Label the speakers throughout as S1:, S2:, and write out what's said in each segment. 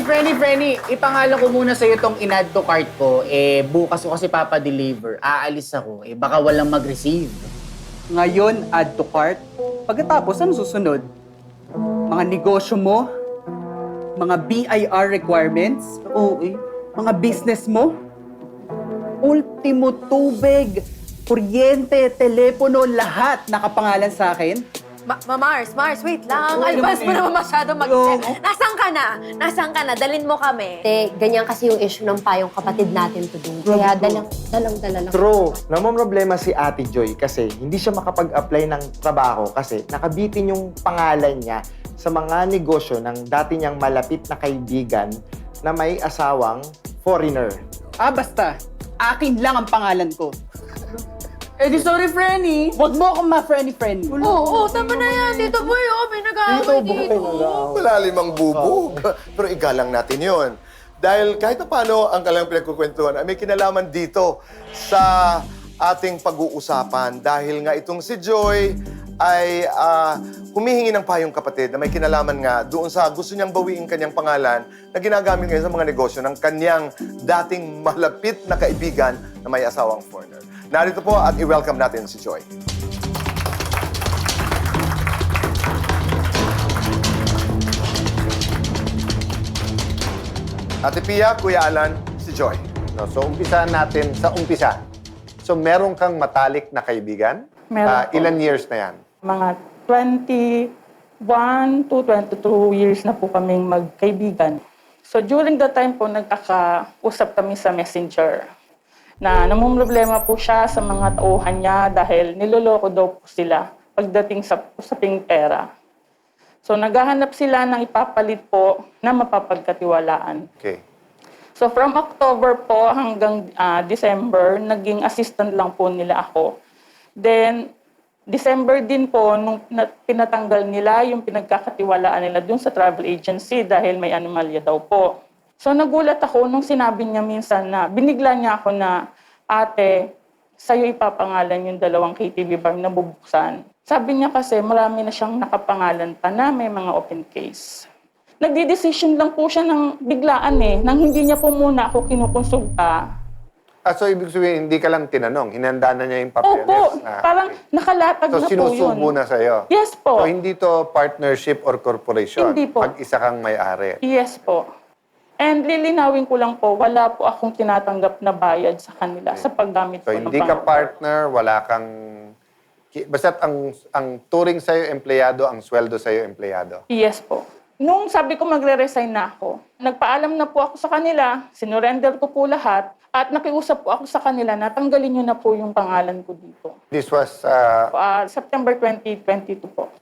S1: Frenny, ipangalan ko muna sa'yo itong in-add to cart ko. Bukas ko kasi papadeliver. Aalis ako. Baka walang mag-receive.
S2: Ngayon, add to cart. Pagkatapos, ano susunod? Mga negosyo mo? Mga BIR requirements? O mga business mo? Ultimo tubig, kuryente, telepono, lahat nakapangalan sa akin?
S3: Mars, wait lang.
S2: Okay
S3: Advance mo
S2: naman
S3: naman masyado mag-isip. Nasaan ka na? Dalin mo kami.
S4: Ganyan kasi yung issue ng payong kapatid natin today. Kaya dalang-dala lang.
S5: True. Namomroblema si Ate Joy kasi hindi siya makapag-apply ng trabaho kasi nakabitin yung pangalan niya sa mga negosyo ng dati niyang malapit na kaibigan na may asawang foreigner.
S2: Basta. Akin lang ang pangalan ko.
S1: Di sorry, Frenny.
S2: Huwag mo akong ma-friendly-friendly.
S3: Oo, tama na yan. Dito boy, may nag-aaway dito.
S6: Malalim ang bubog. Pero igalang natin yon. Dahil kahit na paano ang kanilang pinagkukwentuhan ay may kinalaman dito sa ating pag-uusapan. Dahil nga itong si Joy ay humihingi ng payong kapatid na may kinalaman nga doon sa gusto niyang bawiin kanyang pangalan na ginagamit ngayon sa mga negosyo ng kanyang dating malapit na kaibigan na may asawang foreigner. Narito po at i-welcome natin si Joy. Ate Pia, Kuya Alan, si Joy.
S7: No, so, umpisahan natin sa umpisa. So, meron kang matalik na kaibigan?
S8: Meron po.
S7: Ilan years na yan?
S8: Mga 21 to 22 years na po kaming magkaibigan. So during that time po, nagkakausap kami sa Messenger na namumroblema po siya sa mga tauhan niya dahil niloloko daw po sila pagdating sa usaping pera. So naghahanap sila ng ipapalit po na mapapagkatiwalaan.
S7: Okay.
S8: So from October po hanggang December, naging assistant lang po nila ako. Then, December din po, nung pinatanggal nila yung pinagkakatiwalaan nila dun sa travel agency dahil may anomalya daw po. So nagulat ako nung sinabi niya minsan na binigla niya ako na, ate, sa'yo ipapangalan yung 2 KTV bar na bubuksan. Sabi niya kasi marami na siyang nakapangalan pa na may mga open case. Nagdi-decision lang po siya ng biglaan nang hindi niya po muna ako kinukonsulta.
S7: So, ibig sabihin, hindi ka lang tinanong. Hinanda na niya yung papeles.
S8: Opo, parang nakalatag
S7: So,
S8: na po yun.
S7: sinusubo na sa'yo?
S8: Yes po.
S7: So, hindi to partnership or corporation?
S8: Hindi po.
S7: Pag isa kang may-ari?
S8: Yes po. And lilinawin ko lang po, wala po akong tinatanggap na bayad sa kanila sa paggamit
S7: So,
S8: po ng
S7: hindi ka
S8: pangalan.
S7: partner, wala kang... Basta't ang turing sa'yo empleyado, ang sweldo sa'yo empleyado.
S8: Yes po. Nung sabi ko magre-resign na ako, nagpaalam na po ako sa kanila, sinurrender ko po lahat, at nakiusap po ako sa kanila na tanggalin nyo na po yung pangalan ko dito.
S7: This was
S8: September 2022 po.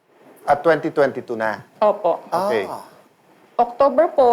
S7: at 2022 na.
S8: Opo.
S7: Okay.
S8: October po,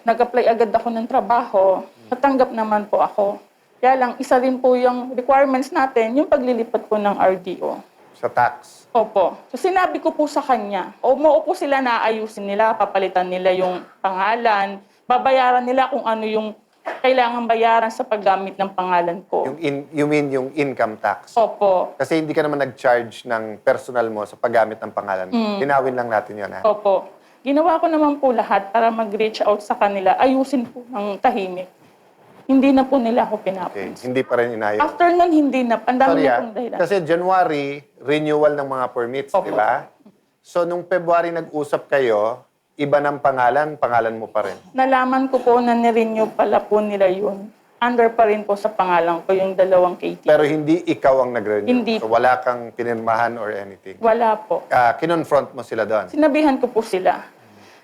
S8: nag-apply agad ako ng trabaho. Natanggap naman po ako. Kaya lang, isa rin po yung requirements natin, yung paglilipat po ng RDO.
S7: Sa tax.
S8: Opo. So sinabi ko po sa kanya, maupo sila na ayusin nila, papalitan nila yung pangalan, babayaran nila kung ano yung kailangan bayaran sa paggamit ng pangalan ko.
S7: You mean yung income tax?
S8: Opo.
S7: Kasi hindi ka naman nag-charge ng personal mo sa paggamit ng pangalan. Linawin lang natin yun, ha?
S8: Opo. Ginawa ko naman po lahat para mag-reach out sa kanila, ayusin po ng tahimik. Hindi na po nila ako
S7: Okay.
S8: pinapansin.
S7: Hindi pa rin inayo.
S8: After nun, hindi na. Ang dami
S7: Sorry,
S8: na pong dahilan.
S7: Kasi January, renewal ng mga permits,
S8: Opo.
S7: di ba? So, nung February nag-usap kayo, iba ng pangalan mo pa rin.
S8: Nalaman ko po na nirenew pala po nila yun. Under pa rin po sa pangalan ko yung 2 KT.
S7: Pero hindi ikaw ang nag-renew.
S8: Hindi.
S7: So, wala kang pinirmahan or anything.
S8: Wala po.
S7: Kinonfront mo sila doon.
S8: Sinabihan ko po sila.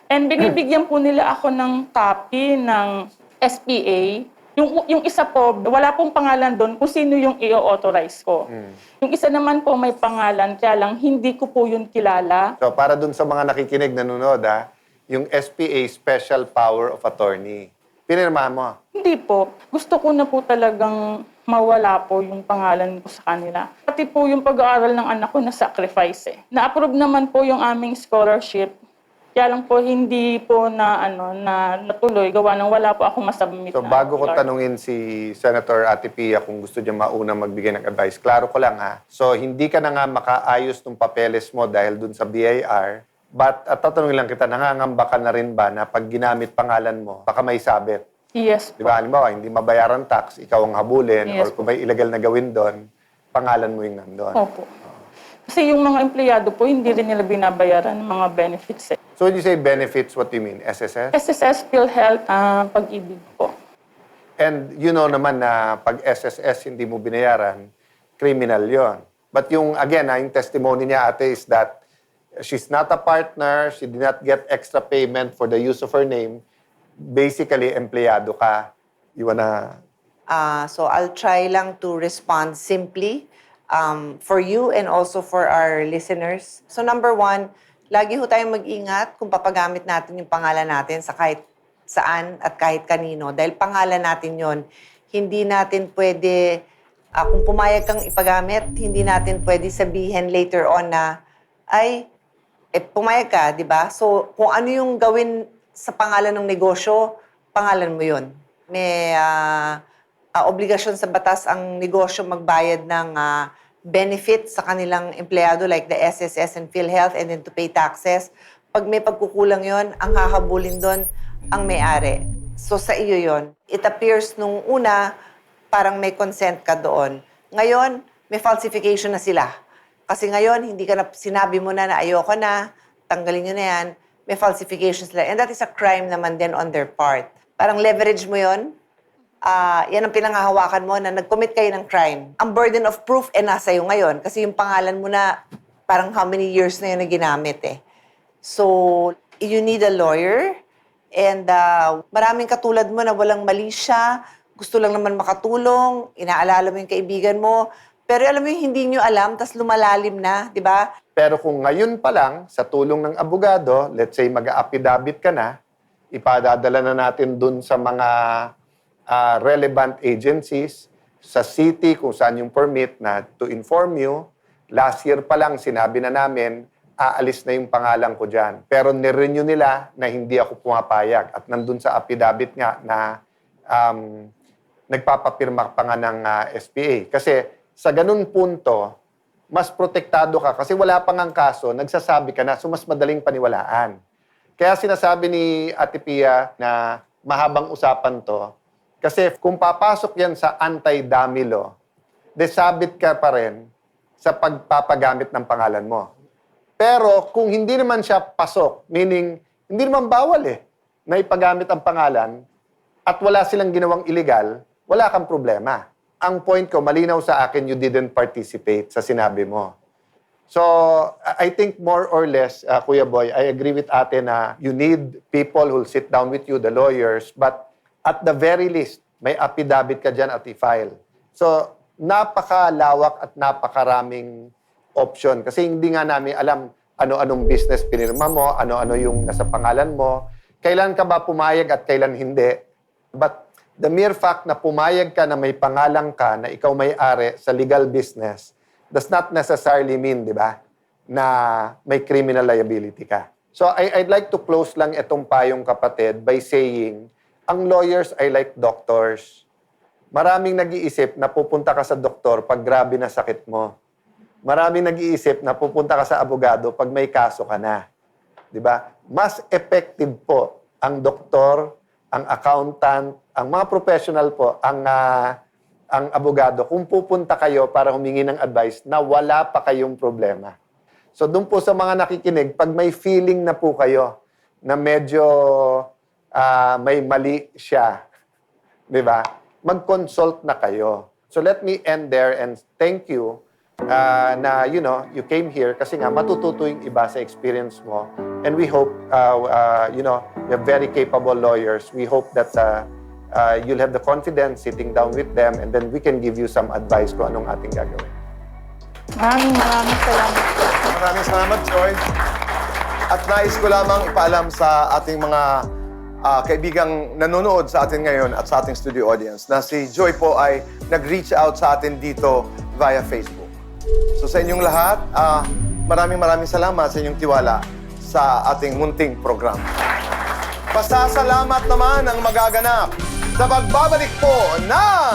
S8: And binibigyan po nila ako ng copy ng SPA. Yung isa po, wala pong pangalan doon kung sino yung i-authorize ko. Yung isa naman po may pangalan, kaya lang hindi ko po yun kilala.
S7: So, para doon sa mga nakikinig, nanonood, yung SPA, Special Power of Attorney. Pinirmahan mo.
S8: Hindi po. Gusto ko na po talagang mawala po yung pangalan ko sa kanila. Pati po yung pag-aaral ng anak ko na sacrifice eh. Na-approve naman po yung aming scholarship. Kaya lang po hindi po na natuloy gawa ng wala po akong masubmit.
S7: So, bago ko tanungin si Senator Ate Pia kung gusto niya mauna magbigay ng advice, klaro ko lang So, hindi ka na nga makaayos ng papeles mo dahil dun sa BIR But tatanungin lang kita, nangangamba ka na rin ba na pag ginamit pangalan mo, baka may sabit?
S8: Yes
S7: Di
S8: po.
S7: ba? Halimbawa, hindi mabayaran tax, ikaw ang habulin,
S8: Yes.
S7: or kung may illegal na gawin doon, pangalan mo yung nandun.
S8: Opo. Kasi yung mga empleyado po, hindi rin nila binabayaran ng mga benefits.
S7: So when you say benefits, what do you mean? SSS?
S8: SSS, PhilHealth, pag-ibig po.
S7: And you know naman na pag SSS hindi mo binayaran, criminal yon. But yung, again, yung testimony niya, ate, is that she's not a partner, she did not get extra payment for the use of her name. Basically, empleyado ka. You wanna...
S9: So I'll try lang to respond simply for you and also for our listeners. So number one, lagi ho tayong mag-ingat kung papagamit natin yung pangalan natin sa kahit saan at kahit kanino. Dahil pangalan natin yon, hindi natin pwede, kung pumayag kang ipagamit, hindi natin pwede sabihin later on na, ay, pumayag ka, di ba? So kung ano yung gawin sa pangalan ng negosyo, pangalan mo yon. May obligasyon sa batas ang negosyo magbayad ng benefits sa kanilang empleyado like the SSS and PhilHealth and then to pay taxes. Pag may pagkukulang yon, ang hahabulin doon ang may-ari. So sa iyo yon. It appears nung una, parang may consent ka doon. Ngayon, may falsification na sila. Kasi ngayon, hindi ka na, sinabi mo na ayoko na, tanggalin nyo na yan, may falsification sila. And that is a crime naman din on their part. Parang leverage mo yon. Yan ang pinanghahawakan mo na nag-commit kayo ng crime. Ang burden of proof nasa iyo ngayon kasi yung pangalan mo na parang how many years na yun na ginamit eh. So, you need a lawyer and maraming katulad mo na walang mali siya, gusto lang naman makatulong, inaalala mo yung kaibigan mo, pero alam mo yung hindi nyo alam, tas lumalalim na, di ba?
S7: Pero kung ngayon pa lang, sa tulong ng abogado, let's say mag-affidavit ka na, ipadadala na natin dun sa mga relevant agencies, sa city kung saan yung permit na to inform you. Last year pa lang, sinabi na namin, aalis na yung pangalan ko dyan. Pero nirenew nila na hindi ako pumapayag. At nandun sa affidavit nga na nagpapapirma pa nga ng SPA. Kasi sa ganun punto, mas protektado ka kasi wala pang ang kaso, nagsasabi ka na, so mas madaling paniwalaan. Kaya sinasabi ni Ate Pia na mahabang usapan to, kasi kung papasok yan sa anti-dummy law, desabit ka pa rin sa pagpapagamit ng pangalan mo. Pero kung hindi naman siya pasok, meaning hindi naman bawal na ipagamit ang pangalan at wala silang ginawang illegal, wala kang problema. Ang point ko, malinaw sa akin, you didn't participate sa sinabi mo. So, I think more or less, Kuya Boy, I agree with ate na you need people who'll sit down with you, the lawyers, but at the very least, may affidavit ka dyan at i-file. So, napakalawak at napakaraming option. Kasi hindi nga namin alam ano-anong business pinirma mo, ano-ano yung nasa pangalan mo, kailan ka ba pumayag at kailan hindi. But the mere fact na pumayag ka na may pangalan ka, na ikaw may-ari sa legal business, does not necessarily mean, di ba, na may criminal liability ka. So I'd like to close lang itong payong kapatid by saying, ang lawyers ay like doctors. Maraming nag-iisip na pupunta ka sa doktor pag grabe na sakit mo. Maraming nag-iisip na pupunta ka sa abogado pag may kaso ka na. Di ba? Mas effective po ang doktor, ang accountant, ang mga professional po, ang abogado, kung pupunta kayo para humingi ng advice na wala pa kayong problema. So doon po sa mga nakikinig, pag may feeling na po kayo na medyo may mali siya, di ba? Mag-consult na kayo. So let me end there and thank you na, you know, you came here kasi nga matututo yung iba sa experience mo. And we hope, you know, you're very capable lawyers. We hope that you'll have the confidence sitting down with them and then we can give you some advice kung anong ating gagawin.
S8: Maraming salamat po.
S6: Maraming salamat, Joy. At nais ko lamang ipaalam sa ating mga kaibigang nanonood sa atin ngayon at sa ating studio audience na si Joy po ay nag-reach out sa atin dito via Facebook. So sa inyong lahat, maraming salamat sa inyong tiwala sa ating munting program. Pasasalamat naman ang magaganap sa pagbabalik po ng...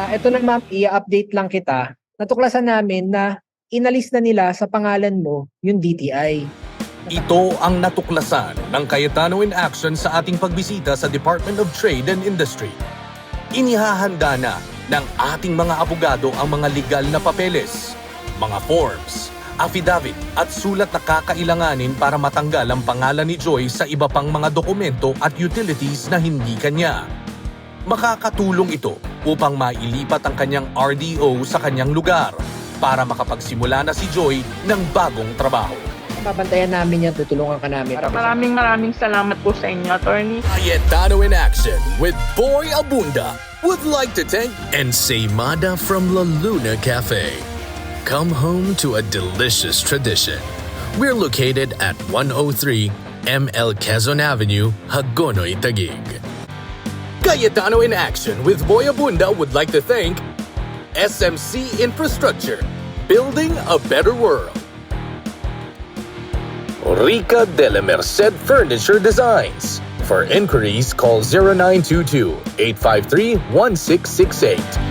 S10: Ito na ma'am, i-update lang kita. Natuklasan namin na inalis na nila sa pangalan mo yung DTI.
S11: Ito ang natuklasan ng Cayetano in Action sa ating pagbisita sa Department of Trade and Industry. Inihahanda na ng ating mga abogado ang mga legal na papeles, mga forms, affidavit at sulat na kakailanganin para matanggal ang pangalan ni Joy sa iba pang mga dokumento at utilities na hindi kanya. Makakatulong ito upang mailipat ang kanyang RDO sa kanyang lugar para makapagsimula na si Joy ng bagong trabaho.
S10: Papantayan namin yan, tutulungan ka namin.
S8: Maraming salamat po sa inyo, attorney.
S11: Cayetano in Action with Boy Abunda would like to thank
S12: Ensaymada from La Luna Cafe. Come home to a delicious tradition. We're located at 103 ML Quezon Avenue, Hagonoy, Taguig.
S11: Cayetano in Action with Boy Abunda would like to thank SMC Infrastructure, building a better world. Rica de la Merced Furniture Designs. For inquiries, call 0922-853-1668.